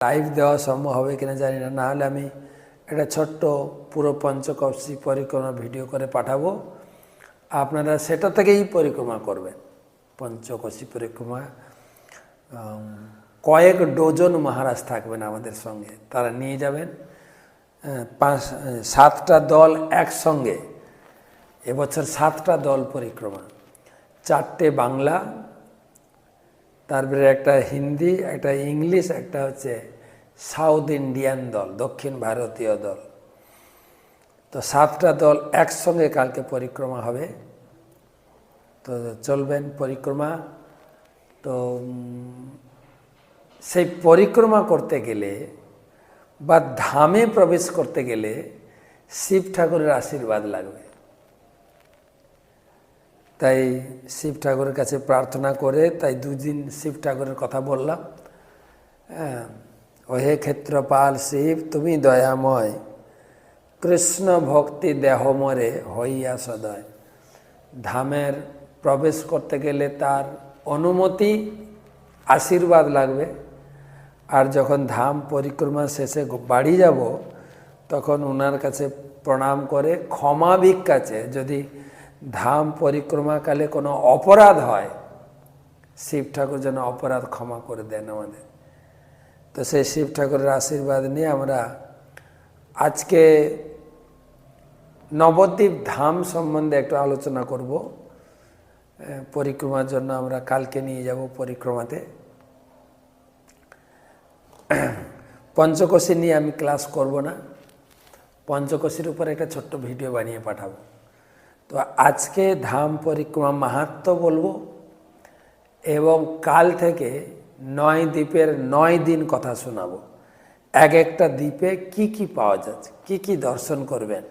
Live দেওয়া সম্ভব হবে কিনা জানি না, না হলে আমি একটা ছোট্ট পুরো পঞ্চকোশী পরিক্রমা ভিডিও করে পাঠাবো, আপনারা সেটা থেকেই পরিক্রমা করবেন। পঞ্চকোশী পরিক্রমা কয়েক ডজন মহারাজ থাকবেন আমাদের সঙ্গে, তারা নিয়ে যাবেন 7টা দল একসঙ্গে। এবছর 7টা দল পরিক্রমা, 4টে বাংলা, তারপরে একটা হিন্দি, একটা ইংলিশ, একটা হচ্ছে সাউথ ইন্ডিয়ান দল, দক্ষিণ ভারতীয় দল। তো 7টা দল একসঙ্গে কালকে পরিক্রমা হবে। তো চলবেন পরিক্রমা। তো সেই পরিক্রমা করতে গেলে বা ধামে প্রবেশ করতে গেলে শিব ঠাকুরের আশীর্বাদ লাগবে। তাই শিব ঠাকুরের কাছে প্রার্থনা করে, তাই 2 দিন শিব ঠাকুরের কথা বললাম। ওহে ক্ষেত্রপাল শিব, তুমি দয়াময়, কৃষ্ণ ভক্তি দেহ মরে হইয়া সদয়। ধামের প্রবেশ করতে গেলে তার অনুমতি, আশীর্বাদ লাগবে। আর যখন ধাম পরিক্রমা শেষে বাড়ি যাব, তখন ওনার কাছে প্রণাম করে ক্ষমা ভিক্ষাছে। যদি ধাম পরিক্রমাকালে কোনো অপরাধ হয়, শিব ঠাকুর যেন অপরাধ ক্ষমা করে দেন আমাদের। তো সেই শিব ঠাকুরের আশীর্বাদ নিয়ে আমরা আজকে নবদ্বীপ ধাম সম্বন্ধে একটু আলোচনা করব। পরিক্রমার জন্য আমরা কালকে নিয়ে যাব পরিক্রমাতে। পঞ্চকোশী নিয়ে আমি ক্লাস করব না, পঞ্চকোশীর উপর একটা ছোট্ট ভিডিও বানিয়ে পাঠাবো। তো আজকে ধাম পরিক্রমা মাহাত্ম্য বলবো, এবং কাল থেকে 9 দ্বীপের 9 দিন কথা শোনাবো। এক একটা দ্বীপে কি কি পাওয়া যাচ্ছে, কি কি দর্শন করবেন,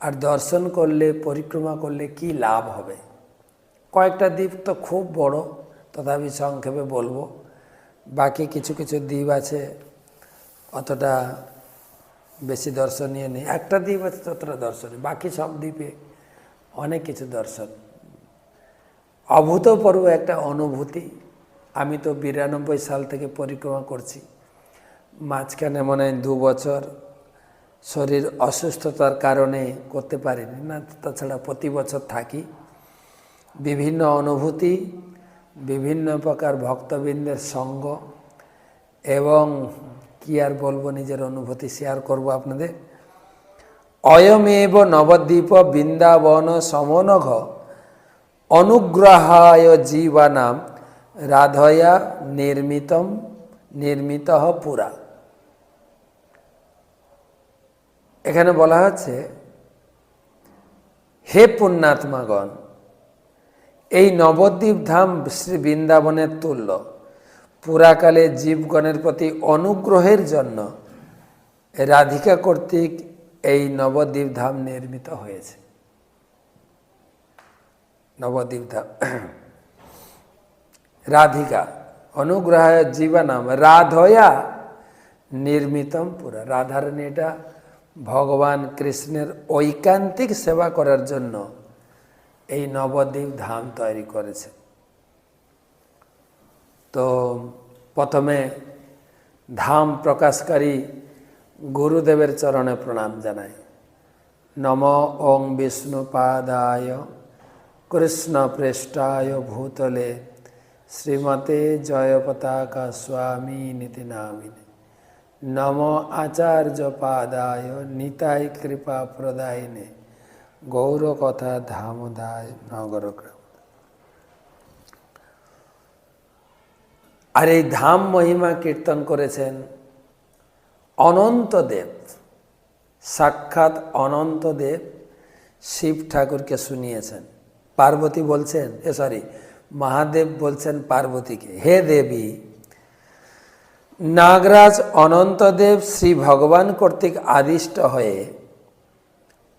আর দর্শন করলে পরিক্রমা করলে কি লাভ হবে। কয়েকটা দ্বীপ তো খুব বড়, তথাপি সংক্ষেপে বলবো। বাকি কিছু কিছু দ্বীপ আছে অতটা বেশি দর্শনীয় নেই, একটা দ্বীপ আছে ততটা দর্শনীয়, বাকি সব দ্বীপে অনেক কিছু দর্শন। অভূতপূর্ব একটা অনুভূতি। আমি তো 92 সাল থেকে পরিক্রমা করছি, মাঝখানে মনে হয় 2 বছর শরীর অসুস্থতার কারণে করতে পারিনি, না তাছাড়া প্রতি বছর থাকি। বিভিন্ন অনুভূতি, বিভিন্ন প্রকার ভক্তবৃন্দের সঙ্গ, এবং কি আর বলবো, নিজের অনুভূতি শেয়ার করব আপনাদের। অয়মেব নবদ্বীপ বৃন্দাবন সমনঘ, অনুগ্রহায় জীবানাম রাধয়া নির্মিত পুরা। এখানে বলা হচ্ছে, হে পুণ্যাত্মাগণ, এই নবদ্বীপ ধাম শ্রী বৃন্দাবনের তুল্য। পুরাকালে জীবগণের প্রতি অনুগ্রহের জন্য রাধিকা কর্তৃক এই নবদ্বীপ ধাম নির্মিত হয়েছে। নবদ্বীপ ধাম রাধিকা অনুগ্রহায় জীবনাম রাধয়া নির্মিতম পুরা। রাধারানী এটা ভগবান কৃষ্ণের ঐকান্তিক সেবা করার জন্য এই নবদ্বীপ ধাম তৈরি করেছে। তো প্রথমে ধাম প্রকাশকারী গুরুদেবের চরণে প্রণাম জানাই। নম ওং বিষ্ণুপাদায় কৃষ্ণ পৃষ্ঠায় ভূতলে শ্রীমতে জয়পতাকা স্বামী নীতি নামিনে। নম আচার্য পাদায় নিতাই কৃপা প্রদায়িনে গৌরকথা ধামদায় নগর। আর এই ধাম মহিমা কীর্তন করেছেন অনন্তদেব, সাক্ষাৎ অনন্তদেব শিব ঠাকুরকে শুনিয়েছেন। পার্বতী বলছেন, মহাদেব বলছেন পার্বতীকে, হে দেবী, নাগরাজ অনন্তদেব শ্রী ভগবান কর্তৃক আদিষ্ট হয়ে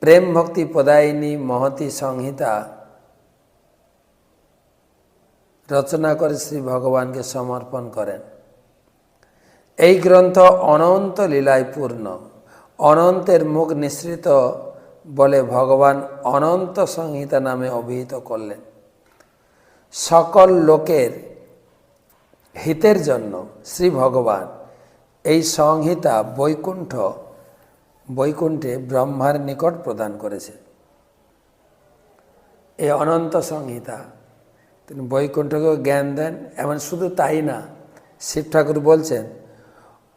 প্রেম ভক্তি প্রদায়িনী মহতী সংহিতা রচনা করে শ্রী ভগবানকে সমর্পণ করেন। এই গ্রন্থ অনন্ত লীলায় পূর্ণ, অনন্তের মুখ নিঃসৃত বলে ভগবান অনন্ত সংহিতা নামে অভিহিত করলেন। সকল লোকের হিতের জন্য শ্রী ভগবান এই সংহিতা বৈকুণ্ঠে ব্রহ্মার নিকট প্রদান করেছে। এই অনন্ত সংহিতা তিনি বৈকুণ্ঠকেও জ্ঞান দেন। এমন শুধু তাই না, শিব ঠাকুর বলছেন,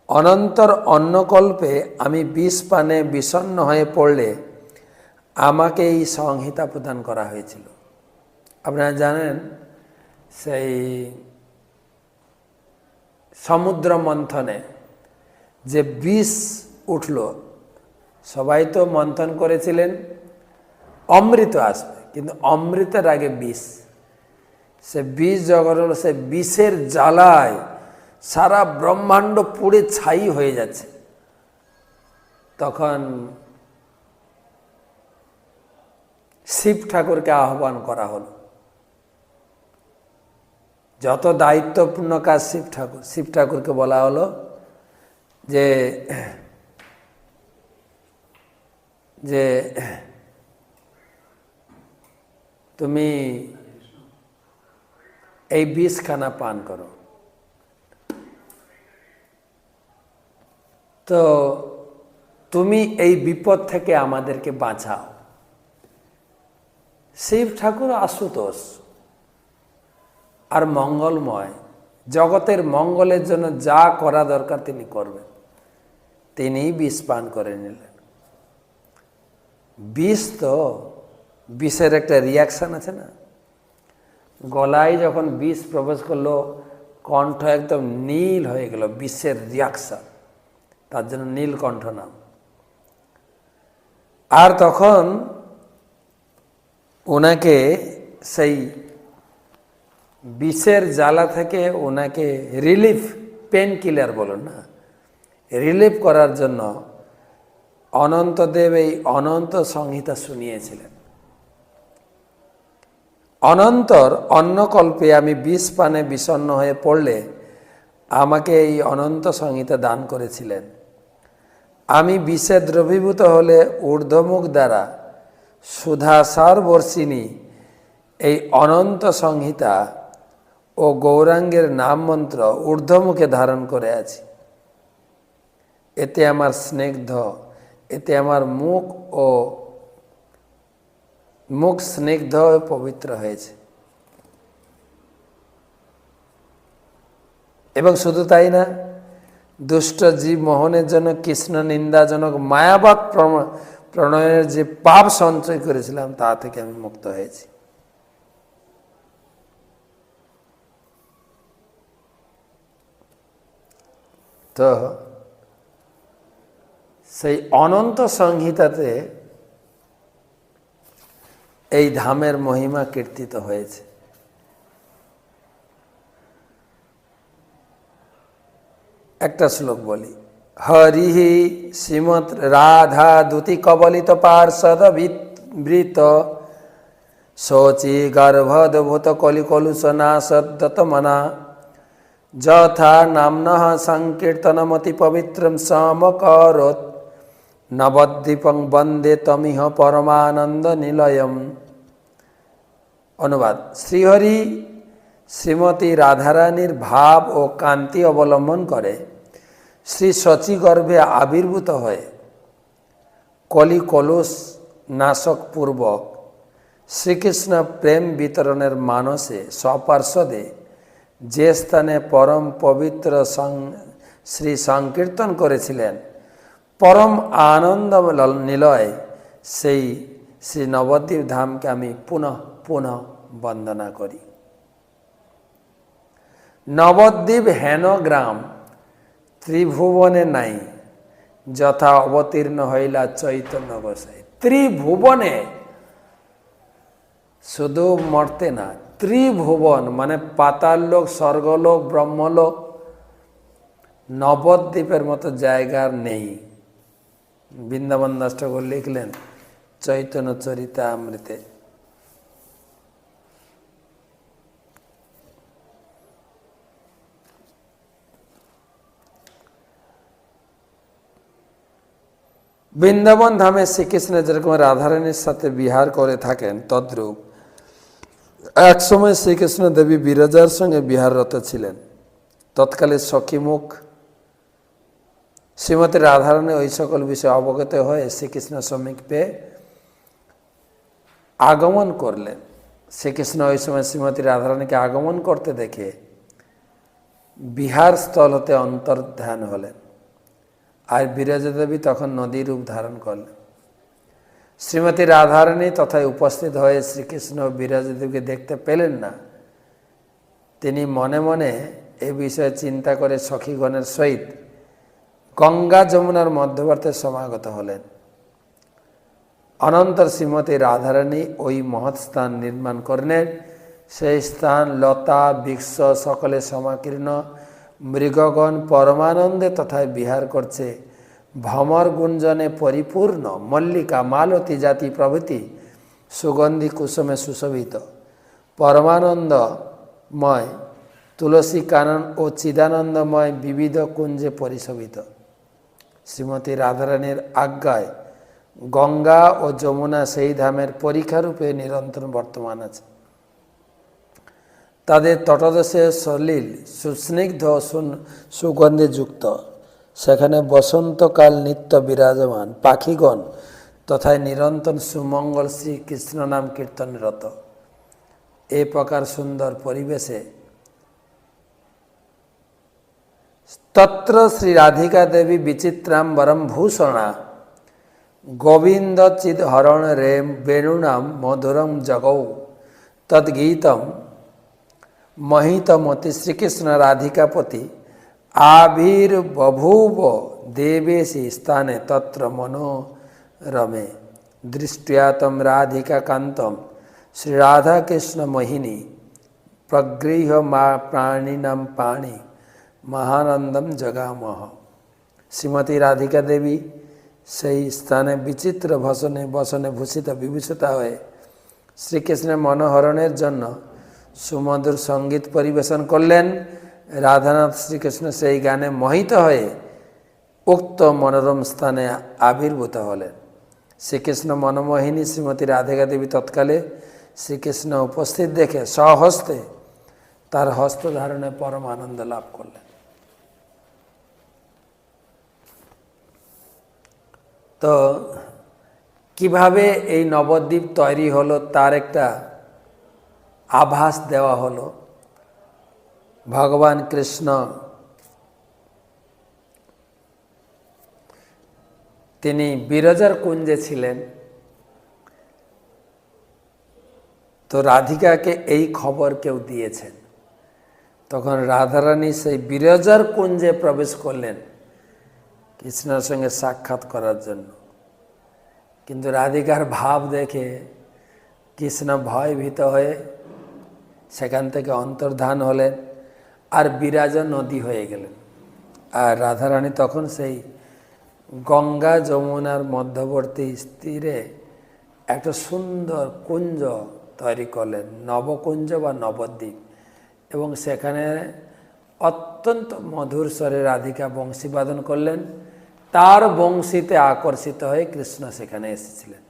অনন্তর অন্নকল্পে আমি বিষ পানে বিষণ্ণ হয়ে পড়লে আমাকে এই সংহিতা প্রদান করা হয়েছিল। আপনারা জানেন, সেই সমুদ্র মন্থনে যে বিষ উঠল, সবাই তো মন্থন করেছিলেন অমৃত আসবে, কিন্তু অমৃতের আগে বিষ। সে বিষ যখন হলো, সে বিষের জ্বালায় সারা ব্রহ্মাণ্ড পুড়ে ছাই হয়ে যাচ্ছে। তখন শিব ঠাকুরকে আহ্বান করা হলো। যত দায়িত্বপূর্ণ কাজ শিব ঠাকুরকে বলা হলো যে যে তুমি এই বিষখানা পান করো। তো তুমি এই বিপদ থেকে আমাদেরকে বাঁচাও। শিব ঠাকুর আশুতোষ আর মঙ্গলময়, জগতের মঙ্গলের জন্য যা করা দরকার তিনি করবেন। তিনিই বিষ পান করে নিলেন। বিষ তো, বিষের একটা রিয়াকশান আছে না, গলায় যখন বিষ প্রবেশ করলো, কণ্ঠ একদম নীল হয়ে গেল, বিষের রিয়াকশান, তার জন্য নীলকণ্ঠ নাম। আর তখন ওনাকে সেই বিষের জ্বালা থেকে ওনাকে রিলিফ, পেন কিলার বলুন না, রিলিফ করার জন্য অনন্তদেব এই অনন্ত সংহিতা শুনিয়েছিলেন। অনন্তর অন্নকল্পে আমি বিষ পানে বিষণ্ণ হয়ে পড়লে আমাকে এই অনন্ত সংহিতা দান করেছিলেন। আমি বিষে দ্রবীভূত হলে ঊর্ধ্বমুখ দ্বারা সুধাসার বর্ষিনী এই অনন্ত সংহিতা ও গৌরাঙ্গের নাম মন্ত্র ঊর্ধ্বমুখে ধারণ করে আছি। এতে আমার স্নিগ্ধ, এতে আমার মুখ স্নিগ্ধ ও পবিত্র হয়েছে। এবং শুধু তাই না, দুষ্ট জীব মোহনের জন্য কৃষ্ণ নিন্দাজনক মায়াবাদ প্রণয়ের যে পাপ সঞ্চয় করেছিলাম, তা থেকে আমি মুক্ত হয়েছি। তো সেই অনন্ত সংহিতাতে এই ধামের মহিমা কীর্তিত হয়েছে। একটা শ্লোক বলি, হরিহি শ্রীমৎ রাধা দূতি কবলিত পার্ষদ বৃত শোচি গর্ভদভূত কলিকলুষ নাশদ্দত মনা যথা নামনঃ সংকীর্তনমতি পবিত্রম সমকরোত নবদ্বীপং বন্দে তমিহ পরমানন্দ নিলয়ম। অনুবাদ, শ্রীহরি শ্রীমতী রাধারানীর ভাব ও কান্তি অবলম্বন করে শ্রী শচীগর্ভে আবির্ভূত হয়ে কলি কলুষ নাশক পূর্বক শ্রীকৃষ্ণ প্রেম বিতরণের মানসে স্বপার্শ্বদে যে স্থানে পরম পবিত্র শ্রী সংকীর্তন করেছিলেন, পরম আনন্দ নিলয় সেই শ্রী নবদ্বীপ ধামকে আমি পুনঃ পুনঃ বন্দনা করি। নবদ্বীপ হেন গ্রাম ত্রিভুবনে নাই, যথা অবতীর্ণ হইলা চৈতন্য গোসাই। ত্রিভুবনে, শুধু মর্তে না, ত্রিভুবন মানে পাতাল লোক, স্বর্গলোক, ব্রহ্মলোক, নবদ্বীপের মতো জায়গার নেই। বৃন্দাবন দাস ঠাকুর লিখলেন চৈতন্য চরিতামৃতে। বৃন্দাবন ধামে শ্রীকৃষ্ণ যেরকম রাধারানীর সাথে বিহার করে থাকেন, তদ্রূপ একসময় শ্রীকৃষ্ণ দেবী বিরজার সঙ্গে বিহাররত ছিলেন। তৎকালে সখীমুখ শ্রীমতী রাধারানী ওই সকল বিষয়ে অবগত হয়ে শ্রীকৃষ্ণ সমীপে আগমন করলেন। শ্রীকৃষ্ণ ওই সময় শ্রীমতী রাধারানীকে আগমন করতে দেখে বিহার স্থল হতে অন্তর্ধান হলেন, আর বিরজা দেবী তখন নদী রূপ ধারণ করলেন। শ্রীমতী রাধারানী তথায় উপস্থিত হয়ে শ্রীকৃষ্ণ বিরজা দেবীকে দেখতে পেলেন না। তিনি মনে মনে এ বিষয়ে চিন্তা করে সখীগণের সহিত গঙ্গা যমুনার মধ্যবর্তে সমাগত হলেন। অনন্তর শ্রীমতী রাধারানী ওই মহৎ স্থান নির্মাণ করলেন। সেই স্থান লতা বৃক্ষ সকলে সমাকীর্ণ, মৃগগণ পরমানন্দে তথায় বিহার করছে। ভ্রমর গুঞ্জনে পরিপূর্ণ, মল্লিকা মালতী জাতি প্রভৃতি সুগন্ধি কুসুমে সুশোভিত, পরমানন্দময় তুলসী কানন ও চিদানন্দময় বিবিধ কুঞ্জে পরিশোভিত। শ্রীমতী রাধারানীর আজ্ঞায় গঙ্গা ও যমুনা সেই ধামের পরীক্ষারূপে নিরন্তর বর্তমান আছে। তাদের তটদেশে সলিল সুস্নিগ্ধ সুগন্ধে যুক্ত, সেখানে বসন্তকাল নিত্য বিরাজমান। পাখিগণ তথায় নিরন্তর সুমঙ্গল শ্রীকৃষ্ণ নাম কীর্তনরত। এ প্রকার সুন্দর পরিবেশে তত্র শ্রী রাধিকা দেবী বিচিত্রাম্বরম ভূষণা গোবিন্দ চিদ হরণ রেম বেণুনাম মধুরম জগৌ তদ্গীতম মহিতমতি শ্রীকৃষ্ণ রাধিকাপতি আবির্বভূব দেবেশি স্থানে তত্র মনোরমে দৃষ্টিয়া তম রাধিকা কান্তম শ্রী রাধাকৃষ্ণ মোহিনী প্রগৃহ মা প্রাণিনাম পাণি মহানন্দম জগামহ। শ্রীমতী রাধিকা দেবী সেই স্থানে বিচিত্র বসনে ভূষিত বিভূষিতা হয়ে শ্রীকৃষ্ণের মনোহরণের জন্য সুমধুর সঙ্গীত পরিবেশন করলেন। রাধানাথ শ্রীকৃষ্ণ সেই গানে মোহিত হয়ে উক্ত মনোরম স্থানে আবির্ভূত হলেন। শ্রীকৃষ্ণ মনমোহিনী শ্রীমতী রাধিকা দেবী তৎকালে শ্রীকৃষ্ণ উপস্থিত দেখে স্বহস্তে তার হস্তধারণে পরম আনন্দ লাভ করলেন। তো কিভাবে এই নবদ্বীপ তৈরি হলো তার একটা আভাস দেওয়া হলো। ভগবান কৃষ্ণ তিনি বিরজার কুঞ্জে ছিলেন, তো রাধিকাকে এই খবর কেউ দিয়েছেন। তখন রাধারানী সেই বিরজার কুঞ্জে প্রবেশ করলেন কৃষ্ণের সঙ্গে সাক্ষাৎ করার জন্য। কিন্তু রাধিকার ভাব দেখে কৃষ্ণ ভয়ভীত হয়ে সেখান থেকে অন্তর্ধান হলেন আর বিরাজা নদী হয়ে গেলেন। আর রাধারানী তখন সেই গঙ্গা যমুনার মধ্যবর্তী তীরে একটা সুন্দর কুঞ্জ তৈরি করলেন, নবকুঞ্জ বা নবদ্বীপ, এবং সেখানে অত্যন্ত মধুর স্বরে রাধিকা বংশী বাদন করলেন। তার বংশীতে আকর্ষিত হয়ে কৃষ্ণ সেখানে এসেছিলেন।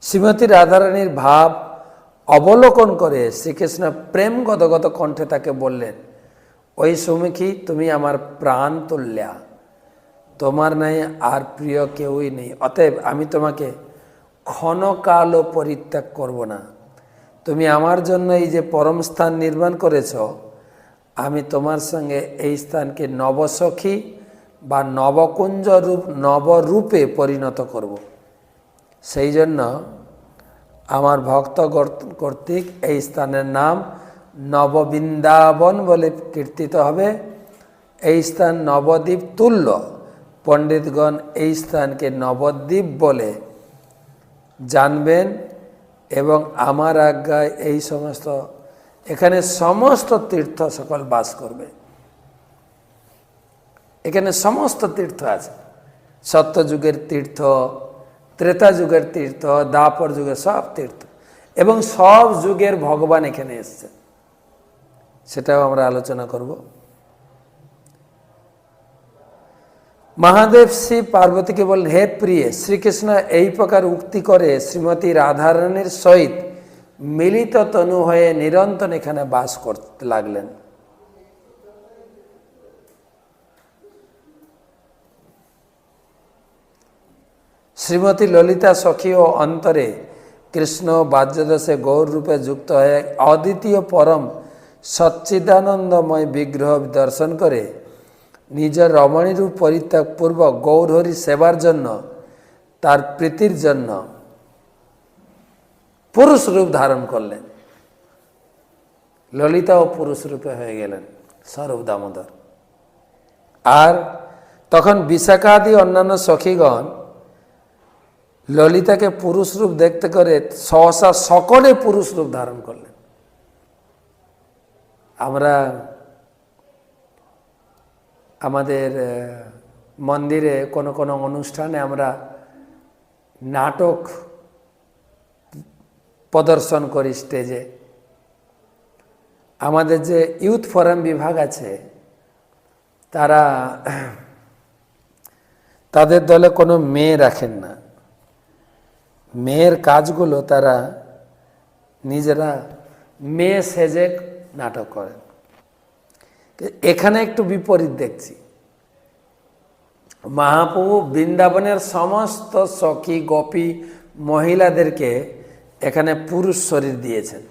শ্রীমতী রাধারানীর ভাব অবলোকন করে শ্রীকৃষ্ণ প্রেম গদগদ কণ্ঠে তাকে বললেন, ওই সুমুখী, তুমি আমার প্রাণ তুল্যা, তোমার নাই আর প্রিয় কেউই নেই। অতএব আমি তোমাকে ক্ষণকালও পরিত্যাগ করব না। তুমি আমার জন্য এই যে পরম স্থান নির্মাণ করেছ, আমি তোমার সঙ্গে এই স্থানকে নবসখী বা নবকুঞ্জ নবরূপে পরিণত করব। সেই জন্য আমার ভক্ত কর্তৃক এই স্থানের নাম নববৃন্দাবন বলে কীর্তিত হবে। এই স্থান নবদ্বীপ তুল্য। পণ্ডিতগণ এই স্থানকে নবদ্বীপ বলে জানবেন এবং আমার আজ্ঞায় এই সমস্ত এখানে সমস্ত তীর্থ সকল বাস করবে। এখানে সমস্ত তীর্থ আছে, সত্যযুগের তীর্থ, ত্রেতা যুগের তীর্থ, দ্বাপর যুগের সব তীর্থ, এবং সব যুগের ভগবান এখানে এসছে, সেটাও আমরা আলোচনা করব। মহাদেব শ্রী পার্বতীকে বললেন, হে প্রিয়ে, শ্রীকৃষ্ণ এই প্রকার উক্তি করে শ্রীমতী রাধারানীর সহিত মিলিত তনু হয়ে নিরন্তর এখানে বাস করতে লাগলেন। শ্রীমতী ললিতা সখী ও অন্তরে কৃষ্ণ বাহ্যদশে গৌর রূপে যুক্ত হয়ে এক অদ্বিতীয় পরম সচ্চিদানন্দময় বিগ্রহ দর্শন করে নিজের রমণী রূপ পরিত্যাগপূর্বক গৌরহরি সেবার জন্য তার প্রীতির জন্য পুরুষ রূপ ধারণ করলেন। ললিতাও পুরুষ রূপে হয়ে গেলেন স্বরূপ দামোদর। আর তখন বিশাখাদি অন্যান্য সখীগণ ললিতাকে পুরুষ রূপ দেখতে করে সহসা সকলে পুরুষ রূপ ধারণ করলেন। আমরা আমাদের মন্দিরে কোনো কোনো অনুষ্ঠানে আমরা নাটক প্রদর্শন করি স্টেজে। আমাদের যে ইউথ ফোরাম বিভাগ আছে তারা তাদের দলে কোনো মেয়ে রাখেন না। মেয়ের কাজগুলো তারা নিজেরা মেয়ে সেজে নাটক করেন। এখানে একটু বিপরীত দেখছি। মহাপ্রভু বৃন্দাবনের সমস্ত সখী গোপী মহিলাদেরকে এখানে পুরুষ শরীর দিয়েছেন,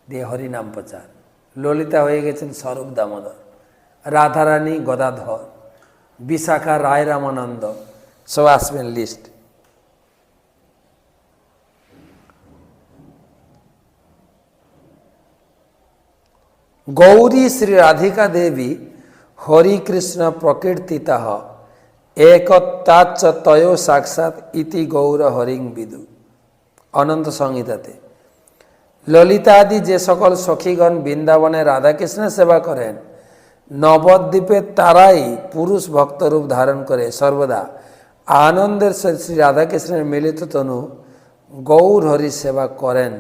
দিয়ে হরিনাম প্রচার। ললিতা হয়ে গেছেন স্বরূপ দামোদর, রাধারানী গদাধর, বিশাখা রায় রামানন্দ, সব আসবেন লিস্ট। গৌরী শ্রী রাধিকা দেবী হরিকৃষ্ণ প্রকীর্তিতা একত্তাচ্চ তয় সাক্ষাৎ ইতি গৌর হরিং বিদু। অনন্ত সংহিতাতে ললিতা আদি যে সকল সখীগণ বৃন্দাবনে রাধাকৃষ্ণের সেবা করেন, নবদ্বীপে তারাই পুরুষ ভক্তরূপ ধারণ করে সর্বদা আনন্দের সহিত শ্রী রাধাকৃষ্ণের মিলিত তনু গৌর হরি সেবা করেন,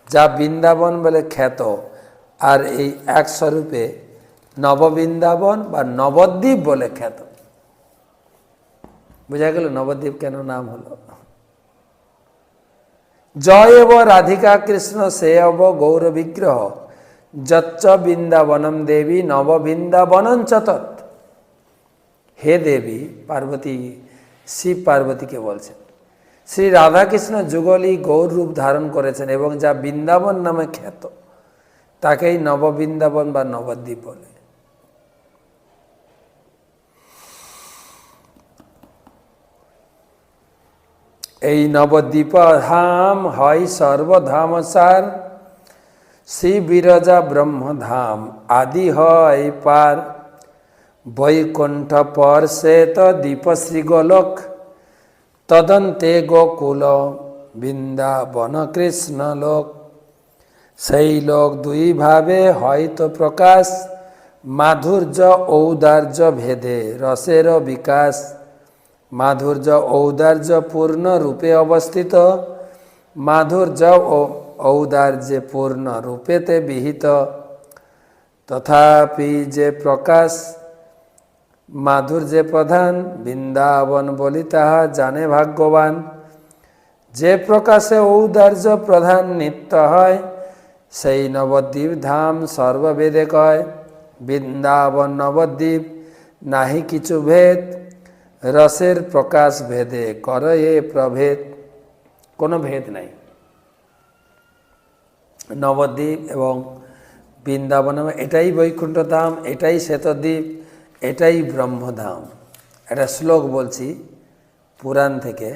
যা বৃন্দাবন বলে খ্যাত। আর এই এক স্বরূপে নববৃন্দাবন বা নবদ্বীপ বলে খ্যাত। বোঝা গেল নবদ্বীপ কেন নাম হলো। জয় এব রাধিকা কৃষ্ণ সে অব গৌর বিগ্রহ যচ্চ বৃন্দাবনম দেবী নববৃন্দাবনম চতত। হে দেবী পার্বতী, শিব পার্বতীকে বলছেন, শ্রী রাধাকৃষ্ণ যুগলী গৌর রূপ ধারণ করেছেন এবং যা বৃন্দাবন নামে খ্যাত তাকেই নববৃন্দাবন বা নবদ্বীপ বলে। এই নবদ্বীপ ধাম হয় সর্বধামসার, শ্রী বিরজা ব্রহ্মধাম আদি হয় পার। বৈকুণ্ঠ পর শ্বেত দ্বীপ শ্রী গোলক, তদন্তে গোকুল বৃন্দাবন কৃষ্ণ লোক। সেই লোক দুই ভাবে হয়তো প্রকাশ, মাধুর্য ঔদার্য ভেদে রসের বিকাশ। মাধুর্য ঔদার্য পূর্ণ রূপে অবস্থিত, মাধুর্য ও ঔদার্যে পূর্ণ রূপেতে বিহিত। তথাপি যে প্রকাশ মাধুর্যে প্রধান, বৃন্দাবন বলি তাহা জানে ভাগ্যবান। যে প্রকাশে ঔদার্য প্রধান নিত্য হয়, সেই নবদ্বীপ ধাম সর্ববেদে কয়। বৃন্দাবন নবদ্বীপ নাহি কিছু ভেদ, রসের প্রকাশ ভেদে করে এ প্রভেদ। কোনো ভেদ নাই। নবদ্বীপ এবং বৃন্দাবন এটাই বৈকুণ্ঠ ধাম, এটাই শ্বেতদ্বীপ, এটাই ব্রহ্মধাম। একটা শ্লোক বলছি পুরাণ থেকে।